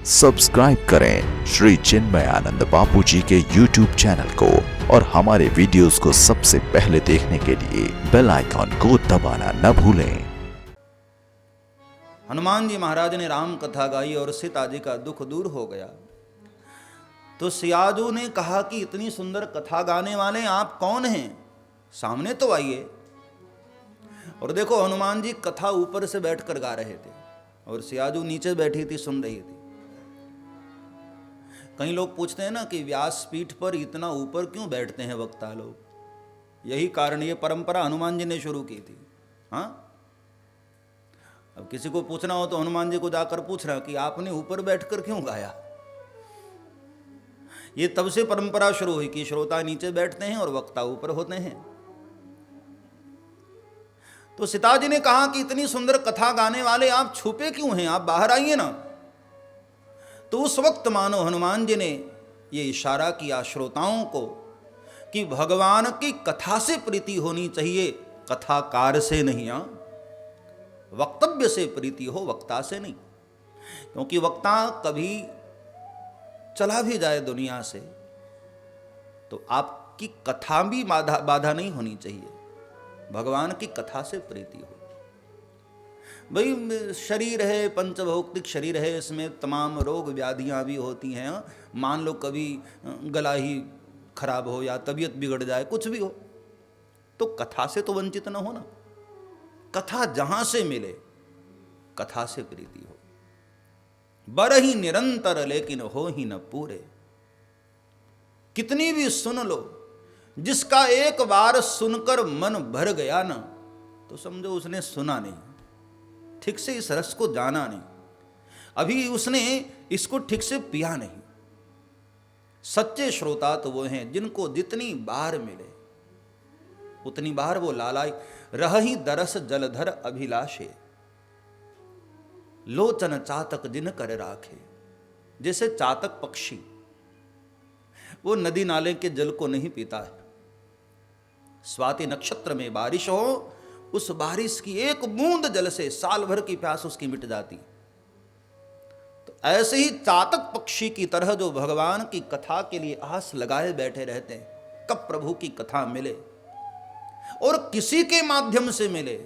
Subscribe करें श्री चिन्मयानंद बापू जी के YouTube channel को और हमारे वीडियोस को सबसे पहले देखने के लिए बेल आइकॉन को दबाना न भूलें। हनुमान जी महाराज ने राम कथा गाई और सीता जी का दुख दूर हो गया। तो सियाजू ने कहा कि इतनी सुंदर कथा गाने वाले आप कौन हैं, सामने तो आइए। और देखो हनुमान जी कथा ऊपर से बैठकर गा रहे थे और सियाजू नीचे बैठी थी, सुन रही थी। कई लोग पूछते हैं ना कि व्यासपीठ पर इतना ऊपर क्यों बैठते हैं वक्ता लोग। यही कारण, ये परंपरा हनुमान जी ने शुरू की थी। हाँ, अब किसी को पूछना हो तो हनुमान जी को जाकर पूछना कि आपने ऊपर बैठकर क्यों गाया। ये तब से परंपरा शुरू हुई कि श्रोता नीचे बैठते हैं और वक्ता ऊपर होते हैं। तो सीता जी ने कहा कि इतनी सुंदर कथा गाने वाले आप छुपे क्यों हैं, आप बाहर आइए ना। तो उस वक्त मानो हनुमान जी ने ये इशारा किया श्रोताओं को कि भगवान की कथा से प्रीति होनी चाहिए, कथाकार से नहीं। वक्तव्य से प्रीति हो, वक्ता से नहीं। क्योंकि वक्ता कभी चला भी जाए दुनिया से तो आपकी कथा भी बाधा नहीं होनी चाहिए, भगवान की कथा से प्रीति हो। भाई शरीर है, पंचभौतिक शरीर है, इसमें तमाम रोग व्याधियां भी होती हैं। मान लो कभी गला ही खराब हो या तबीयत बिगड़ जाए, कुछ भी हो, तो कथा से तो वंचित न होना। कथा जहां से मिले, कथा से प्रीति हो। बर ही निरंतर लेकिन हो ही न पूरे। कितनी भी सुन लो, जिसका एक बार सुनकर मन भर गया ना, तो समझो उसने सुना नहीं, ठीक से इस रस को जाना नहीं, अभी उसने इसको ठीक से पिया नहीं। सच्चे श्रोता तो वो हैं जिनको जितनी बार मिले उतनी बार वो लालाई। रही दरस जलधर अभिलाषे, लोचन चातक जिन कर राखे। जैसे चातक पक्षी वो नदी नाले के जल को नहीं पीता है। स्वाति नक्षत्र में बारिश हो, उस बारिश की एक बूंद जल से साल भर की प्यास उसकी मिट जाती। तो ऐसे ही चातक पक्षी की तरह जो भगवान की कथा के लिए आस लगाए बैठे रहते हैं, कब प्रभु की कथा मिले और किसी के माध्यम से मिले।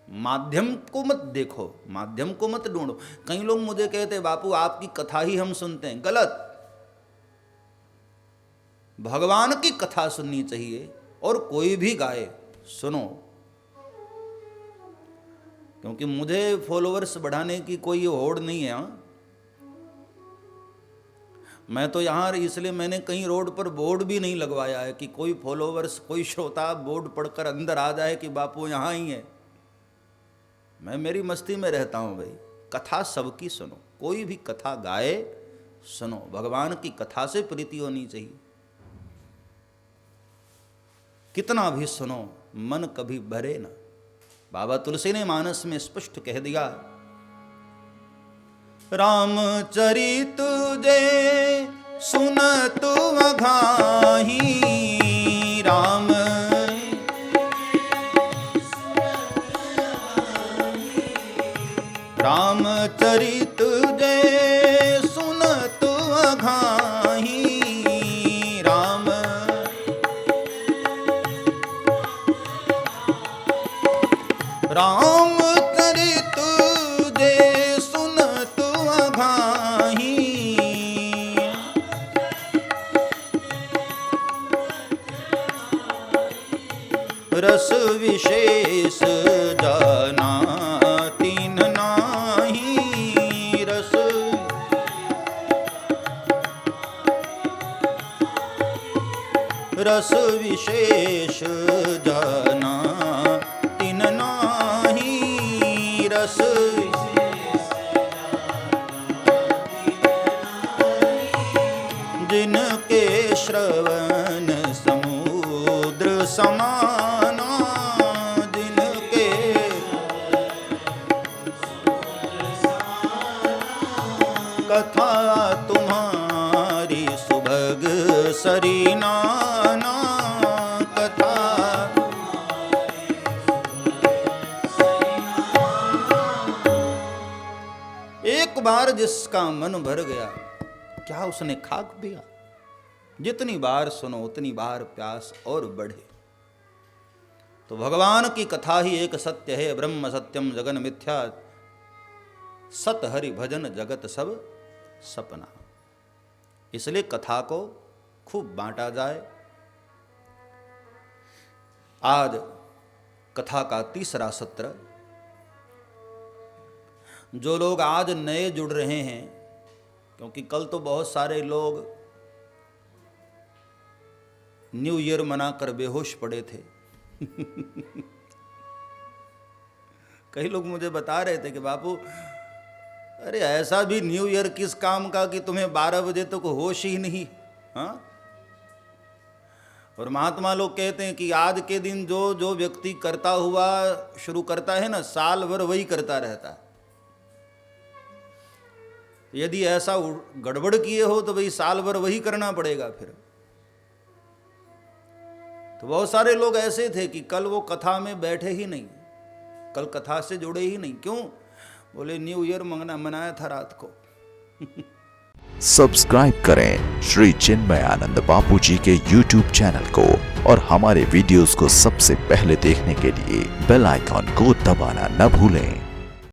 माध्यम को मत देखो, माध्यम को मत ढूंढो। कई लोग मुझे कहते बापू आपकी कथा ही हम सुनते हैं। गलत। भगवान की कथा सुननी चाहिए और कोई भी गाए सुनो। क्योंकि मुझे फॉलोअर्स बढ़ाने की कोई होड़ नहीं है। मैं तो यहाँ इसलिए मैंने कहीं रोड पर बोर्ड भी नहीं लगवाया है कि कोई फॉलोअर्स, कोई श्रोता बोर्ड पढ़कर अंदर आ जाए कि बापू यहाँ ही है। मैं मेरी मस्ती में रहता हूँ भाई। कथा सबकी सुनो, कोई भी कथा गाए सुनो। भगवान की कथा से प्रीति होनी चाहिए। कितना भी सुनो मन कभी भरे ना। बाबा तुलसी ने मानस में स्पष्ट कह दिया, रामचरित जे सुनत अघाही। राम रामचरित जे सुनत अघाही। राम राम चरित जे सुनत अघाही। रस विशेष जाना तीन नाही। रस विशेष जाना तीन नाही। रस जिनके श्रवण समुद्र समाना। जिनके कथा तुम्हारी सुभग सरीना। कथा बार जिसका मन भर गया, क्या उसने खाक पिया? जितनी बार सुनो उतनी बार प्यास और बढ़े। तो भगवान की कथा ही एक सत्य है, ब्रह्म सत्यम जगन मिथ्या, सत हरि भजन जगत सब सपना। इसलिए कथा को खूब बांटा जाए। आज कथा का तीसरा सत्र। जो लोग आज नए जुड़ रहे हैं, क्योंकि कल तो बहुत सारे लोग न्यू ईयर मनाकर बेहोश पड़े थे। कई लोग मुझे बता रहे थे कि बापू, अरे ऐसा भी न्यू ईयर किस काम का कि तुम्हें 12 बजे तक होश ही नहीं। हाँ, और महात्मा लोग कहते हैं कि आज के दिन जो जो व्यक्ति करता हुआ शुरू करता है ना, साल भर वही करता रहता है। यदि ऐसा गड़बड़ किए हो तो भाई साल भर वही करना पड़ेगा फिर। तो बहुत सारे लोग ऐसे थे कि कल वो कथा में बैठे ही नहीं, कल कथा से जुड़े ही नहीं। क्यों? बोले न्यू ईयर मनाया था रात को। सब्सक्राइब करें श्री चिन्मयानंद बापू जी के YouTube चैनल को और हमारे वीडियोस को सबसे पहले देखने के लिए बेल आइकॉन को दबाना न भूलें।